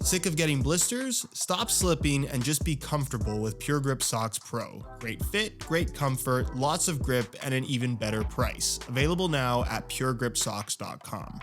Sick of getting blisters? Stop slipping and just be comfortable with Pure Grip Socks Pro. Great fit, great comfort, lots of grip, and an even better price. Available now at puregripsocks.com.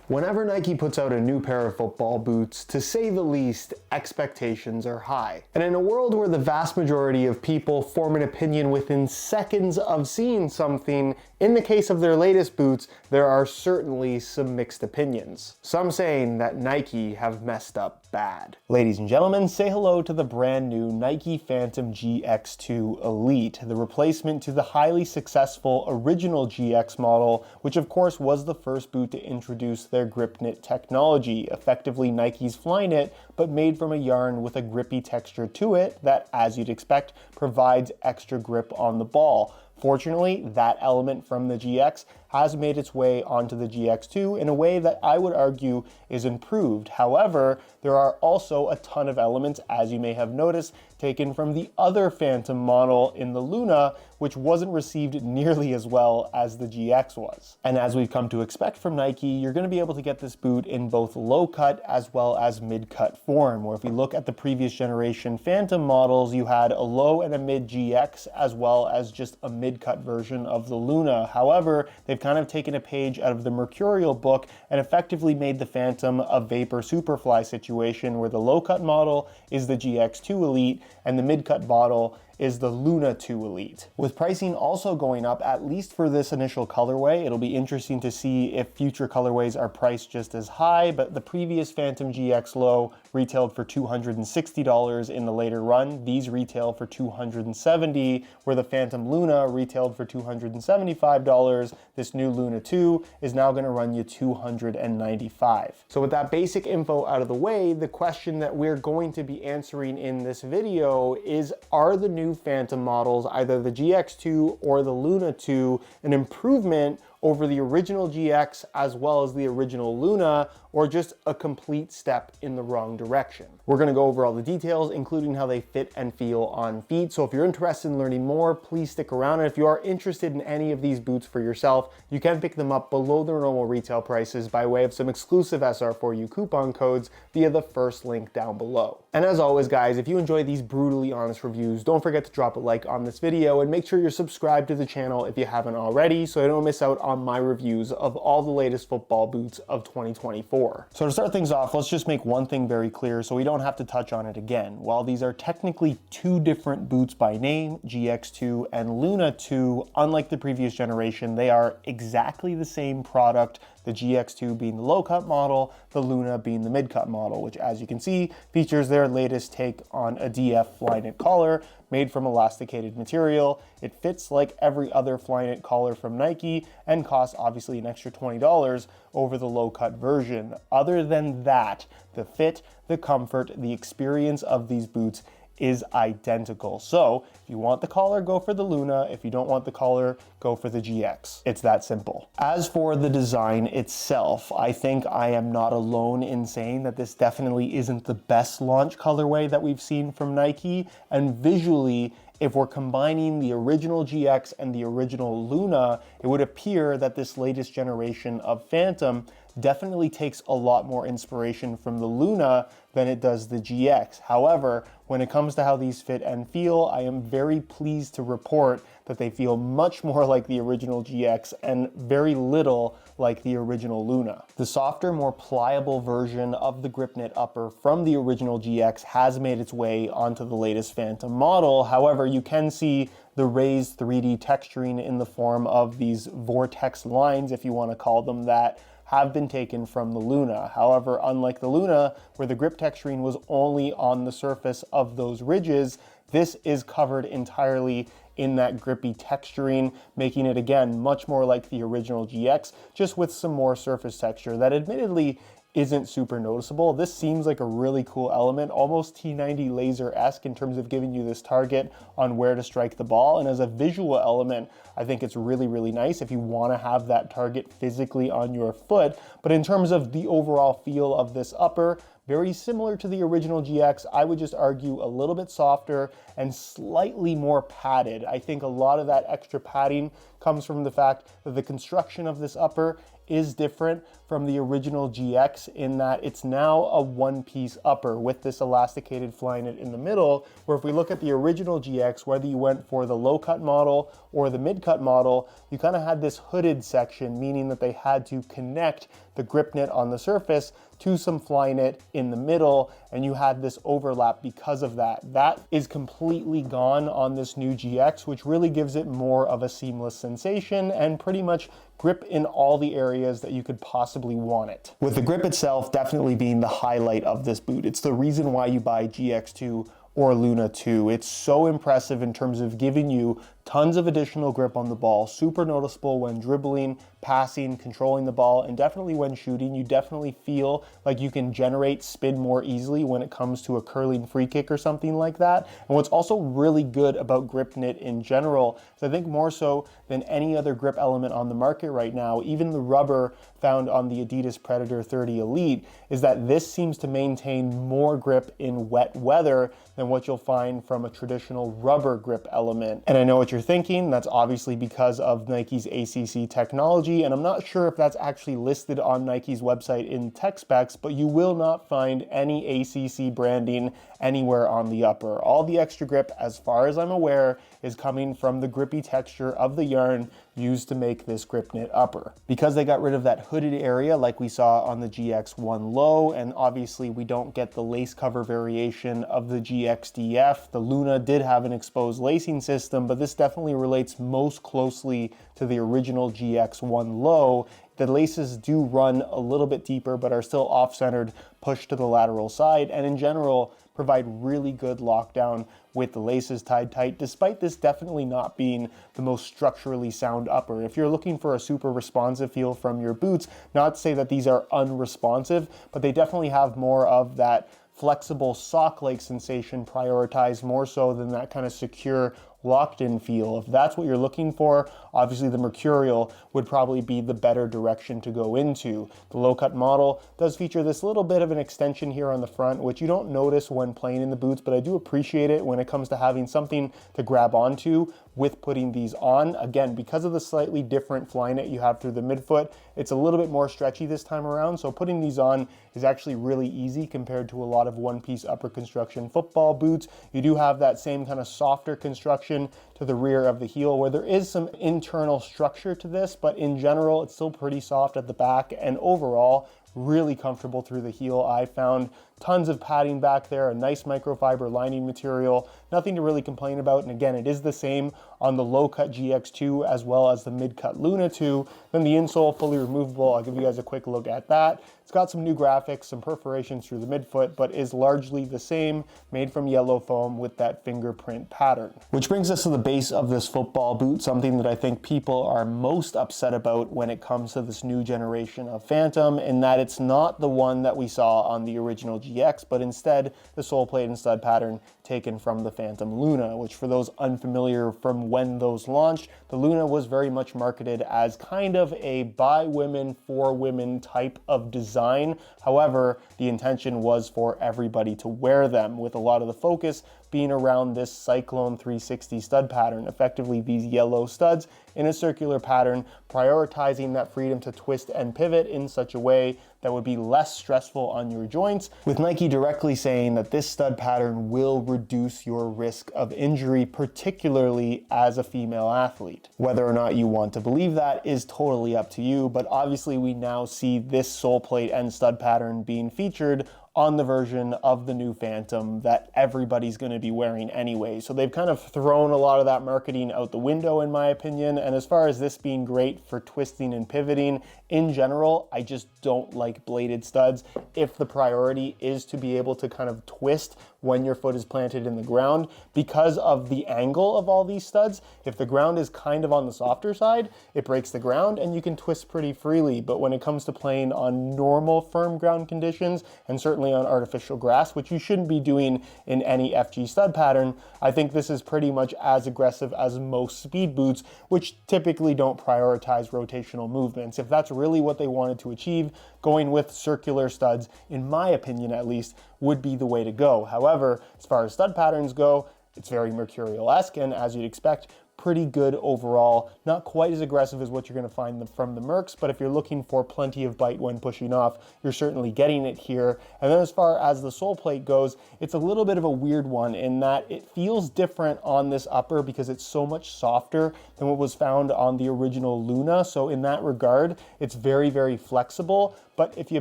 Whenever Nike puts out a new pair of football boots, to say the least, expectations are high. And in a world where the vast majority of people form an opinion within seconds of seeing something, in the case of their latest boots, there are certainly some mixed opinions. Some saying that Nike have messed up bad. Ladies and gentlemen, say hello to the brand new Nike Phantom GX2 Elite, the replacement to the highly successful original GX model, which of course was the first boot to introduce their grip knit technology, effectively Nike's Flyknit, but made from a yarn with a grippy texture to it that, as you'd expect, provides extra grip on the ball. Fortunately, that element from the GX has made its way onto the GX2 in a way that I would argue is improved. However, there are also a ton of elements, as you may have noticed, taken from the other Phantom model in the Luna, which wasn't received nearly as well as the GX was. And as we've come to expect from Nike, you're going to be able to get this boot in both low cut as well as mid cut form, where if we look at the previous generation Phantom models, you had a low and a mid GX as well as just a mid cut version of the Luna. However, they've kind of taken a page out of the Mercurial book and effectively made the Phantom a Vapor Superfly situation, where the low cut model is the GX2 Elite and the mid cut model is the Luna 2 Elite. With pricing also going up, at least for this initial colorway, it'll be interesting to see if future colorways are priced just as high, but the previous Phantom GX Low retailed for $260 in the later run. These retail for $270, where the Phantom Luna retailed for $275. This new Luna 2 is now gonna run you $295. So with that basic info out of the way, the question that we're going to be answering in this video is, are the new Phantom models, either the GX2 or the Luna 2, an improvement over the original GX as well as the original Luna, or just a complete step in the wrong direction? We're gonna go over all the details, including how they fit and feel on feet. So if you're interested in learning more, please stick around. And if you are interested in any of these boots for yourself, you can pick them up below their normal retail prices by way of some exclusive SR4U coupon codes via the first link down below. And as always, guys, if you enjoy these brutally honest reviews, don't forget to drop a like on this video and make sure you're subscribed to the channel if you haven't already, so you don't miss out on my reviews of all the latest football boots of 2024. So to start things off, let's just make one thing very clear so we don't have to touch on it again. While these are technically two different boots by name, GX2 and Luna 2, unlike the previous generation, they are exactly the same product, the GX2 being the low cut model, the Luna being the mid cut model, which, as you can see, features their latest take on a DF Flyknit collar made from elasticated material. It fits like every other Flyknit collar from Nike and costs obviously an extra $20 over the low cut version. Other than that, the fit, the comfort, the experience of these boots is identical. So if you want the collar, go for the Luna. If you don't want the collar, go for the GX. It's that simple. As for the design itself, I think I am not alone in saying that this definitely isn't the best launch colorway that we've seen from Nike. And visually, if we're combining the original GX and the original Luna, it would appear that this latest generation of Phantom definitely takes a lot more inspiration from the Luna than it does the GX. However, when it comes to how these fit and feel, I am very pleased to report that they feel much more like the original GX and very little like the original Luna. The softer, more pliable version of the grip knit upper from the original GX has made its way onto the latest Phantom model. However, you can see the raised 3D texturing in the form of these vortex lines, if you want to call them that, have been taken from the Luna. However, unlike the Luna, where the grip texturing was only on the surface of those ridges, this is covered entirely in that grippy texturing, making it again much more like the original GX, just with some more surface texture that admittedly isn't super noticeable. This seems like a really cool element, almost T90 laser-esque in terms of giving you this target on where to strike the ball. And as a visual element, I think it's really, really nice if you want to have that target physically on your foot. But in terms of the overall feel of this upper, very similar to the original GX. I would just argue a little bit softer and slightly more padded. I think a lot of that extra padding comes from the fact that the construction of this upper is different from the original GX in that it's now a one-piece upper with this elasticated Flyknit in the middle, where if we look at the original GX, whether you went for the low-cut model or the mid-cut model, you kind of had this hooded section, meaning that they had to connect the grip knit on the surface to some Flyknit in the middle, and you had this overlap because of that. That is completely gone on this new GX, which really gives it more of a seamless sensation and pretty much grip in all the areas that you could possibly want it. With the grip itself definitely being the highlight of this boot. It's the reason why you buy GX2 or Luna 2. It's so impressive in terms of giving you tons of additional grip on the ball, super noticeable when dribbling, passing, controlling the ball, and definitely when shooting. You definitely feel like you can generate spin more easily when it comes to a curling free kick or something like that. And what's also really good about grip knit in general is I think more so than any other grip element on the market right now, even the rubber found on the Adidas Predator 30 Elite, is that this seems to maintain more grip in wet weather than what you'll find from a traditional rubber grip element. And I know what you're thinking, that's obviously because of Nike's ACC technology, and I'm not sure if that's actually listed on Nike's website in tech specs, but you will not find any ACC branding anywhere on the upper. All the extra grip, as far as I'm aware, is coming from the grippy texture of the yarn used to make this grip knit upper. Because they got rid of that hooded area like we saw on the GX1 Low, and obviously we don't get the lace cover variation of the GXDF. The Luna did have an exposed lacing system, but this definitely relates most closely to the original GX1 Low. The laces do run a little bit deeper, but are still off-centered, pushed to the lateral side, and in general provide really good lockdown with the laces tied tight, despite this definitely not being the most structurally sound upper. If you're looking for a super responsive feel from your boots, not to say that these are unresponsive, but they definitely have more of that flexible sock-like sensation prioritized more so than that kind of secure locked-in feel. If that's what you're looking for, obviously the Mercurial would probably be the better direction to go into. The low-cut model does feature this little bit of an extension here on the front, which you don't notice when playing in the boots, but I do appreciate it when it comes to having something to grab onto with putting these on. Again, because of the slightly different Flyknit you have through the midfoot, it's a little bit more stretchy this time around, so putting these on is actually really easy compared to a lot of one-piece upper construction football boots. You do have that same kind of softer construction to the rear of the heel where there is some internal structure to this, but in general it's still pretty soft at the back, and overall really comfortable through the heel. I found tons of padding back there, a nice microfiber lining material, nothing to really complain about. And again, it is the same on the low cut GX2 as well as the mid cut Luna 2. Then the insole fully removable. I'll give you guys a quick look at that. It's got some new graphics, some perforations through the midfoot, but is largely the same, made from yellow foam with that fingerprint pattern. Which brings us to the base of this football boot, something that I think people are most upset about when it comes to this new generation of Phantom, in that it's not the one that we saw on the original GX, but instead the sole plate and stud pattern taken from the Phantom Luna, which for those unfamiliar from when those launched, the Luna was very much marketed as kind of a by women, for women type of design. However, the intention was for everybody to wear them, with a lot of the focus being around this Cyclone 360 stud pattern, effectively these yellow studs in a circular pattern, prioritizing that freedom to twist and pivot in such a way that would be less stressful on your joints, with Nike directly saying that this stud pattern will reduce your risk of injury, particularly as a female athlete. Whether or not you want to believe that is totally up to you, but obviously we now see this sole plate and stud pattern being featured on the version of the new Phantom that everybody's going to be wearing anyway. So they've kind of thrown a lot of that marketing out the window, in my opinion. And as far as this being great for twisting and pivoting, in general, I just don't like bladed studs. If the priority is to be able to kind of twist when your foot is planted in the ground, because of the angle of all these studs, if the ground is kind of on the softer side, it breaks the ground and you can twist pretty freely. But when it comes to playing on normal firm ground conditions, and certainly on artificial grass, which you shouldn't be doing in any FG stud pattern, I think this is pretty much as aggressive as most speed boots, which typically don't prioritize rotational movements. If that's really what they wanted to achieve, going with circular studs, in my opinion at least, would be the way to go. However, as far as stud patterns go, it's very Mercurial-esque, and as you'd expect, pretty good overall. Not quite as aggressive as what you're going to find from the Mercs, but if you're looking for plenty of bite when pushing off, you're certainly getting it here. And then as far as the sole plate goes, it's a little bit of a weird one in that it feels different on this upper because it's so much softer than what was found on the original Luna. So in that regard, it's very, very flexible. But if you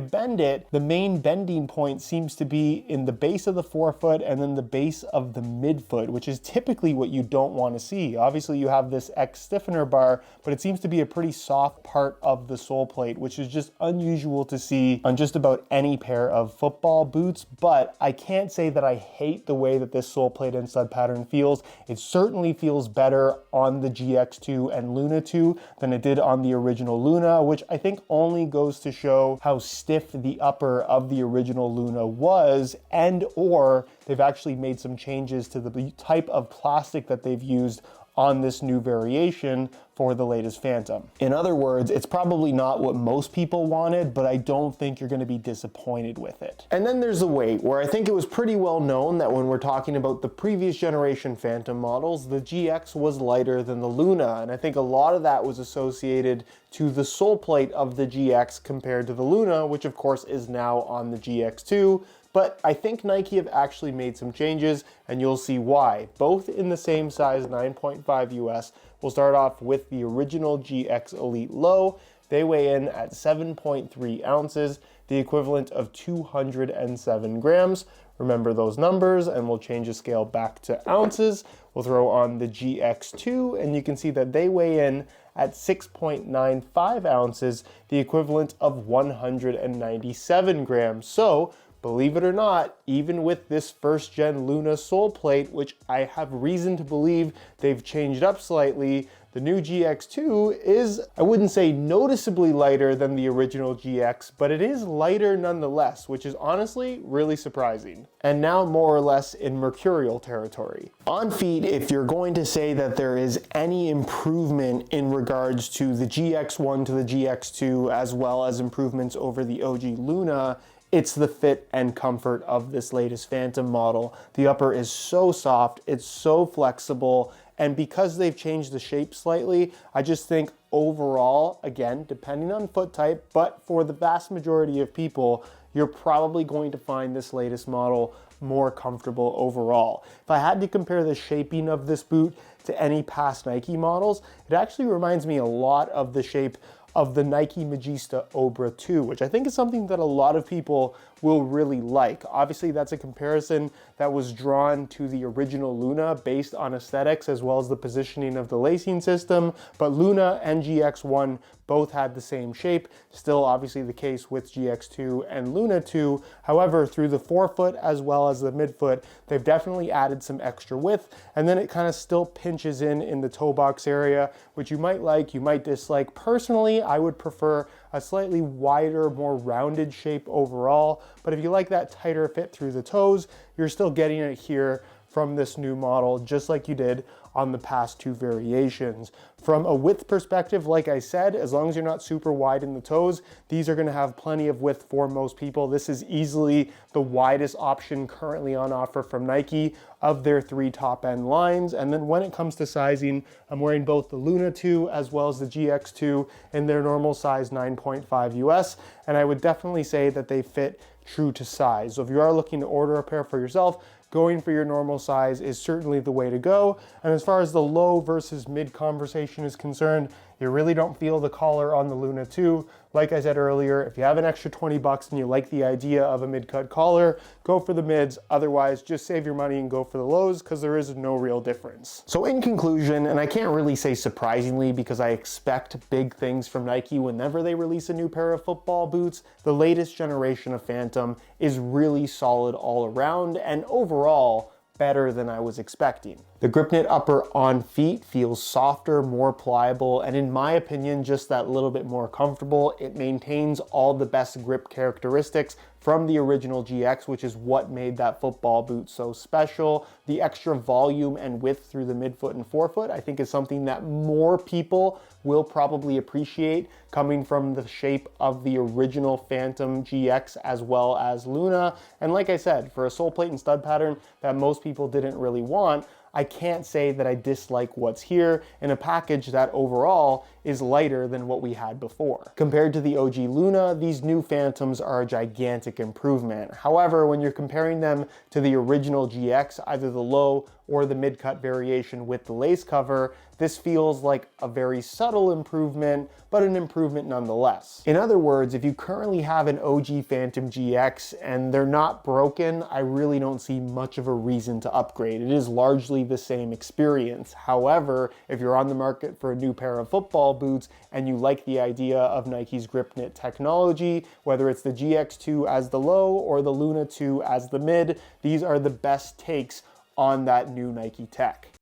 bend it, the main bending point seems to be in the base of the forefoot and then the base of the midfoot, which is typically what you don't want to see. Obviously you have this X stiffener bar, but it seems to be a pretty soft part of the sole plate, which is just unusual to see on just about any pair of football boots. But I can't say that I hate the way that this sole plate and stud pattern feels. It certainly feels better on the GX2 and Luna 2 than it did on the original Luna, which I think only goes to show how stiff the upper of the original Luna was, and or they've actually made some changes to the type of plastic that they've used on this new variation for the latest Phantom. In other words, it's probably not what most people wanted, but I don't think you're going to be disappointed with it. And then there's the weight, where I think it was pretty well known that when we're talking about the previous generation Phantom models, the GX was lighter than the Luna, and I think a lot of that was associated to the sole plate of the GX compared to the Luna, which of course is now on the GX2. But I think Nike have actually made some changes, and you'll see why. Both in the same size 9.5 US. We'll start off with the original GX Elite Low. They weigh in at 7.3 ounces, the equivalent of 207 grams. Remember those numbers, and we'll change the scale back to ounces. We'll throw on the GX2, and you can see that they weigh in at 6.95 ounces, the equivalent of 197 grams. So, believe it or not, even with this first gen Luna sole plate, which I have reason to believe they've changed up slightly, the new GX2 is, I wouldn't say noticeably lighter than the original GX, but it is lighter nonetheless, which is honestly really surprising. And now more or less in mercurial territory. On feet, if you're going to say that there is any improvement in regards to the GX1 to the GX2, as well as improvements over the OG Luna, it's the fit and comfort of this latest Phantom model. The upper is so soft, it's so flexible, and because they've changed the shape slightly, I just think overall, again, depending on foot type, but for the vast majority of people, you're probably going to find this latest model more comfortable overall. If I had to compare the shaping of this boot to any past Nike models, it actually reminds me a lot of the shape of the Nike Magista Obra 2, which I think is something that a lot of people will really like. Obviously, that's a comparison that was drawn to the original Luna based on aesthetics as well as the positioning of the lacing system, but Luna and GX1 both had the same shape. Still obviously the case with GX2 and Luna 2. However, through the forefoot as well as the midfoot, they've definitely added some extra width, and then it kind of still pinches in the toe box area, which you might like, you might dislike. Personally, I would prefer a slightly wider, more rounded shape overall, but if you like that tighter fit through the toes, you're still getting it here from this new model, just like you did on the past two variations. From a width perspective, like I said, as long as you're not super wide in the toes, these are gonna have plenty of width for most people. This is easily the widest option currently on offer from Nike of their three top end lines. And then when it comes to sizing, I'm wearing both the Luna 2 as well as the GX2 in their normal size 9.5 US, and I would definitely say that they fit true to size. So if you are looking to order a pair for yourself, going for your normal size is certainly the way to go. And as far as the low versus mid conversation is concerned, you really don't feel the collar on the Luna 2. Like I said earlier, if you have an extra 20 bucks and you like the idea of a mid-cut collar, go for the mids. Otherwise, just save your money and go for the lows because there is no real difference. So in conclusion, and I can't really say surprisingly because I expect big things from Nike whenever they release a new pair of football boots, the latest generation of Phantom is really solid all around and overall better than I was expecting. The grip knit upper on feet feels softer, more pliable, and in my opinion, just that little bit more comfortable. It maintains all the best grip characteristics from the original GX, which is what made that football boot so special. The extra volume and width through the midfoot and forefoot, I think is something that more people will probably appreciate coming from the shape of the original Phantom GX as well as Luna. And like I said, for a sole plate and stud pattern that most people didn't really want, I can't say that I dislike what's here in a package that overall is lighter than what we had before. Compared to the OG Luna, these new Phantoms are a gigantic improvement. However, when you're comparing them to the original GX, either the low or the mid-cut variation with the lace cover, this feels like a very subtle improvement, but an improvement nonetheless. In other words, if you currently have an OG Phantom GX and they're not broken, I really don't see much of a reason to upgrade. It is largely the same experience. However, if you're on the market for a new pair of football boots and you like the idea of Nike's grip knit technology, whether it's the GX2 as the low or the Luna 2 as the mid, these are the best takes on that new Nike tech.